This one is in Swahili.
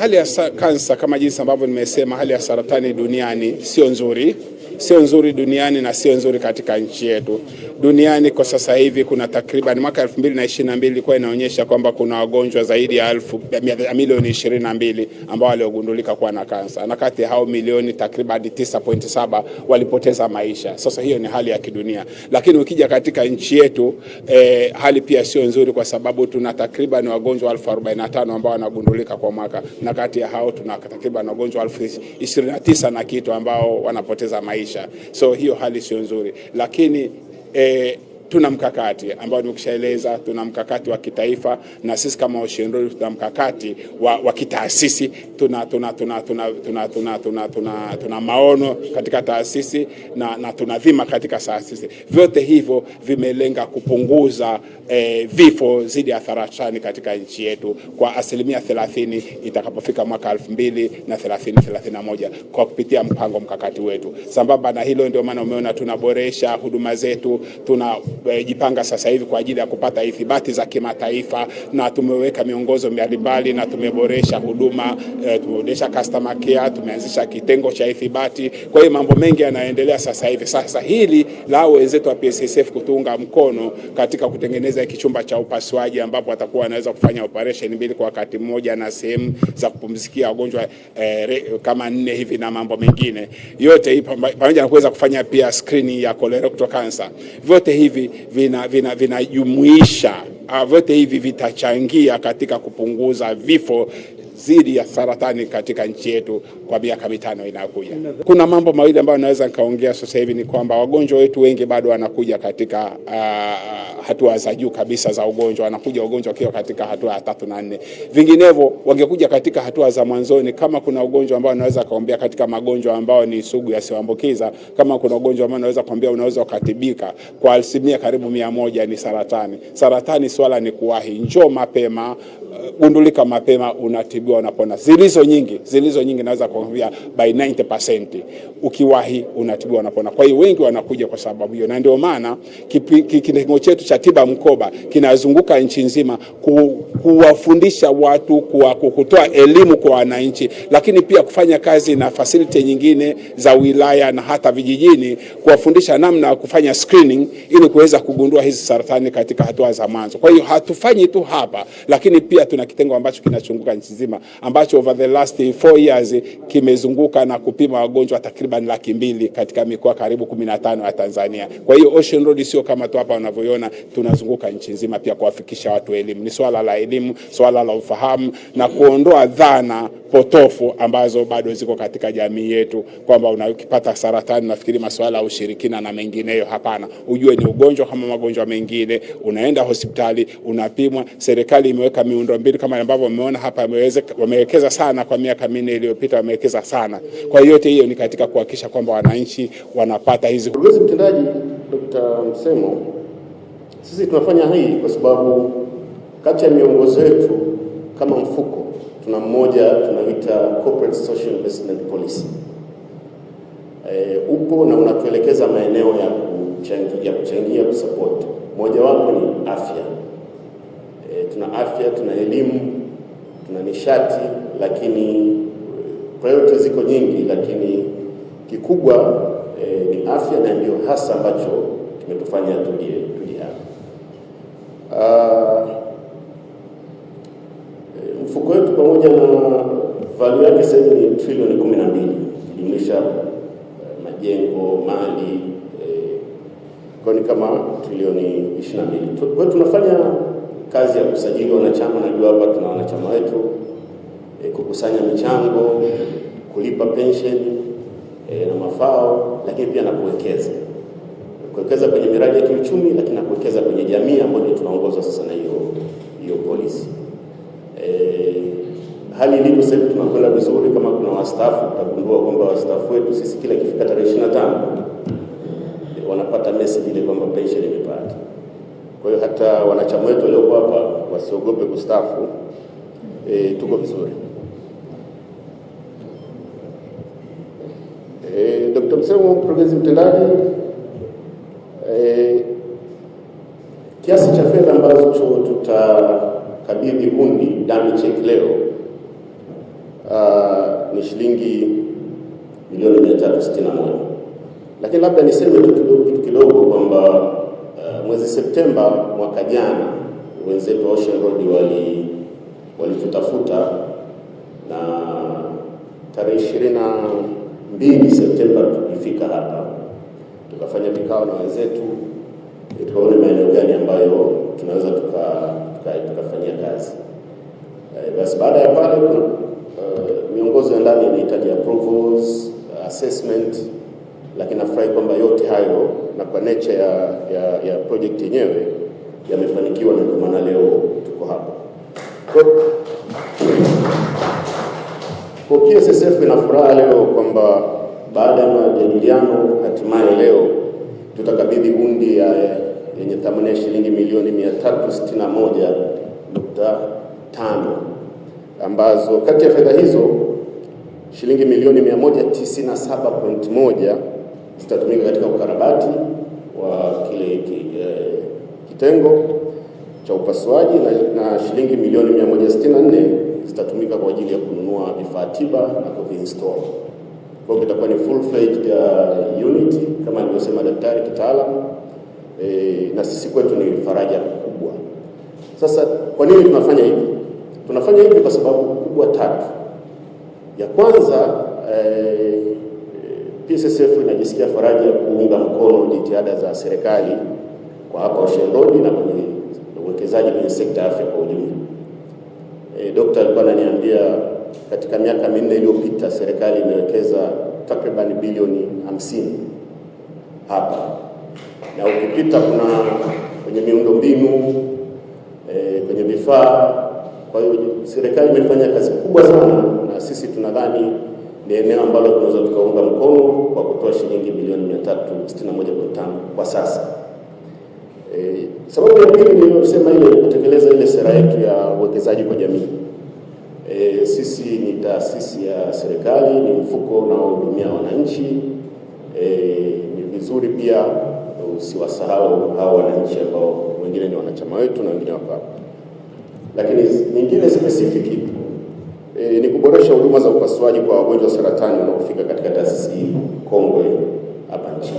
Hali ya kansa kama jinsi ambavyo nimesema, hali ya saratani duniani sio nzuri duniani na sio nzuri katika nchi yetu. Duniani kwa sasa hivi kuna takriban mwaka 2022 ilikuwa inaonyesha kwamba kuna wagonjwa zaidi ya milioni 22 ambao waliogundulika kuwa na kansa, na kati ya hao milioni takriban 9.7 walipoteza maisha. Sasa hiyo ni hali ya kidunia, lakini ukija katika nchi yetu hali pia sio nzuri, kwa sababu tuna takriban wagonjwa 1045 ambao wanagundulika kwa mwaka, na kati ya hao tuna takriban wagonjwa 29 na kitu ambao wanapoteza maisha. So hiyo hali sio nzuri, lakini tuna mkakati ambao nimekishaeleza. Tuna mkakati wa kitaifa, na sisi kama Ocean Road tuna mkakati wa kitaasisi. Tuna maono katika taasisi na tuna dhima katika taasisi. Vyote hivyo vimelenga kupunguza vifo zidi ya saratani katika nchi yetu kwa asilimia 30 itakapofika mwaka 2031 kwa kupitia mpango mkakati wetu. Sambamba na hilo, ndio maana umeona tunaboresha huduma zetu. Tunajipanga sasa hivi kwa ajili ya kupata ithibati za kimataifa, na tumeweka miongozo mbalimbali na tumeboresha huduma. Tumeboresha customer care, tumeanzisha kitengo cha ithibati. Kwa hiyo mambo mengi yanaendelea sasa hivi. Sasa hili la wenzetu wa PSSF kutunga mkono katika kutengeneza kichumba cha upasuaji, ambapo watakuwa wanaweza kufanya operation mbili kwa wakati mmoja na sehemu za kupumzikia wagonjwa kama 4 hivi, na mambo mengine yote pamoja na kuweza kufanya pia screening ya colorectal cancer. Vyote hivi vinajumuisha vyote hivi vitachangia katika kupunguza vifo zidi ya saratani katika nchi yetu kwa miaka 5 inayokuja. Kuna mambo mawili ambayo naweza nikaongea sasa hivi, ni kwamba wagonjwa wetu wengi bado wanakuja katika hatua za juu kabisa za ugonjwa. Wanakuja wagonjwa wakiwa katika hatua ya 3 na 4. Vinginevyo wangekuja katika hatua za mwanzoni. Kama kuna ugonjwa ambao naweza kaombea katika magonjwa ambao ni sugu yasiyoambukiza, kama kuna ugonjwa ambao naweza kuambia unaweza ukatibika kwa asilimia karibu 100, ni saratani. Saratani swala ni kuwahi, njoo mapema, gundulika mapema, unatibiwa, unapona. Zilizo nyingi naweza kuambia by 90% ukiwahi unatibiwa, unapona. Kwa hiyo wengi wanakuja kwa sababu hiyo, na ndio maana kitengo chetu cha tiba mkoba kinazunguka nchi nzima kuwafundisha watu, kutoa elimu kwa wananchi, lakini pia kufanya kazi na facility nyingine za wilaya na hata vijijini, kuwafundisha namna ya kufanya screening ili kuweza kugundua hizi saratani katika hatua za mwanzo. Kwa hiyo hatufanyi tu hapa, lakini pia tuna kitengo ambacho kinachunguka nchi nzima, ambacho over the last 4 years kimezunguka na kupima wagonjwa takriban 200,000 katika mikoa karibu 15 ya Tanzania. Kwa hiyo Ocean Road sio kama tu hapa unavyoona, tunazunguka nchi nzima pia kuwafikisha watu elimu. Ni swala la elimu, swala la ufahamu, na kuondoa dhana potofu ambazo bado ziko katika jamii yetu, kwamba unakipata saratani nafikiri masuala ya ushirikina na mengineyo. Hapana, ujue ni ugonjwa kama magonjwa mengine. Unaenda hospitali, unapimwa. Serikali imeweka miundombinu kama ambavyo umeona hapa, wamewekeza sana kwa miaka 4 iliyopita, wamewekeza sana. Kwa hiyo yote hiyo ni katika kuhakikisha kwamba wananchi wanapata hizi. Mkurugenzi mtendaji Dr. Msemo, sisi tunafanya hii kwa sababu kati ya miongozo yetu kama mfuko tuna mmoja tunaita Corporate Social Investment Policy. Upo na unatuelekeza maeneo ya kuchangia kusupport. Moja wapo ni afya. Tuna afya, tuna elimu, tuna nishati, lakini priorities ziko nyingi, lakini kikubwa ni afya, na ndio hasa ambacho kimetufanya tuje hapa. Mfuko wetu pamoja na value yake sasa ni trilioni 12, jumlisha majengo, mali, kwa ni kama trilioni 22. Kwa hiyo tunafanya kazi ya kusajili wanachama. Najua hapa tuna wanachama wetu, kukusanya michango, kulipa pension na mafao, lakini pia na kuwekeza kwenye miradi ya kiuchumi, lakini na kuwekeza kwenye jamii ambayo tunaongozwa sasa na hiyo policy. Hali ilivyo sasa tunakwenda vizuri. Kama kuna wastaafu, tutagundua kwamba wastaafu wetu sisi kila ikifika tarehe 25 wanapata message ile kwamba pension imepata. Kwa hiyo hata wanachama wetu walio hapa wasiogope kustaafu, tuko vizuri. Dr. Msemo, mkurugenzi mtendaji, kiasi cha fedha ambazo tutakabidhi hundi dummy check leo ni shilingi milioni 361. Lakini labda niseme tu kitu kidogo kwamba mwezi Septemba mwaka jana wenzetu Ocean Road walitutafuta na tarehe 22 Septemba tulifika hapa, tukafanya vikao na wenzetu, tukaona maeneo gani ambayo tunaweza tukafanyia kazi. Basi baada ya pale miongozo ya ndani inahitaji approvals, assessment, lakini nafurahi kwamba yote hayo na kwa nature ya project yenyewe yamefanikiwa, na ndio maana leo tuko hapa. Kwa PSSF ina furaha leo kwamba baada ya majadiliano hatimaye leo tutakabidhi hundi yenye thamani ya shilingi milioni 361.5, ambazo kati ya fedha hizo shilingi milioni 197.1 zitatumika katika ukarabati wa kile kitengo cha upasuaji na shilingi milioni 164 zitatumika kwa ajili ya kununua vifaa tiba na kuvinstall. Kwa hiyo itakuwa ni full fledged unit kama alivyosema daktari kitaalamu, na sisi kwetu ni faraja kubwa. Sasa kwa nini tunafanya hivi? Tunafanya hivi kwa sababu kubwa tatu. Ya kwanza, PSSF inajisikia faraja kuunga mkono jitihada za serikali kwa hapa Ocean Road na kwenye uwekezaji kwenye sekta ya afya kwa ujumla. Dr. alikuwa ananiambia katika miaka 4 iliyopita serikali imewekeza takriban bilioni 50 hapa, na ukipita kuna kwenye miundombinu, kwenye vifaa. Kwa hiyo serikali imefanya kazi kubwa sana, na sisi tunadhani ni eneo ambalo tunaweza tukaunga mkono kwa kutoa shilingi bilioni 361.5 kwa sasa. Sababu ya pili nilisema ile kutekeleza ile sera yetu ya uwekezaji kwa jamii. Sisi ni taasisi ya serikali, ni mfuko unaohudumia wananchi. Ni vizuri pia usiwasahau hao wananchi ambao wengine ni wanachama wetu na wengine wako hapa. Lakini nyingine specific ni kuboresha huduma za upasuaji kwa wagonjwa wa saratani wanaofika katika taasisi hii kongwe hapa nchini.